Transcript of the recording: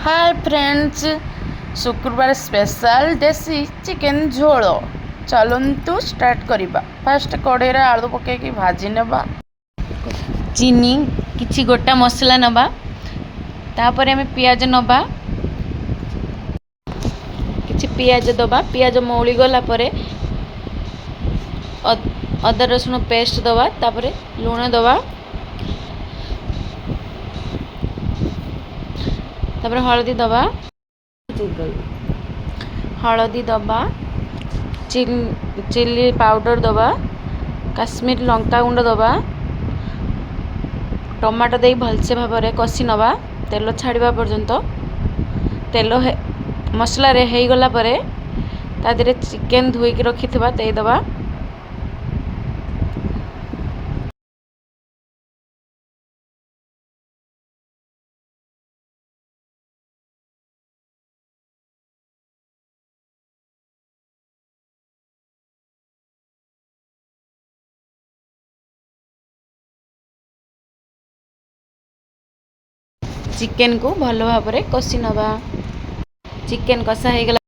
Hi friends, शुक्रवार special देसी chicken झोल चलतु स्टार्ट करवा। फास्ट कड़े आलू पकई भाजी नवा, चीनी किछि गोटा मसला नबा, तापर आम पियाज नबा, किछि पियाज दबा। पियाज मौली गला परे अदा रसुण पेस्ट दबा, तापर लुण दबा, तापर हल्दी दबा, हल्दी दबा, चिल्ली पाउडर दबा, काश्मीर लंका गुंड दबा, टमाटो दे भलसे भाव में कषि नवा तेल छाड़ा पर्यंत। तेल मसला रे हो गला परे ता देहरे चिकेन धोईकी रखिथिबा दे दबा। चिकेन को भल भाव में कषि नवा। चिकेन कषा हो गला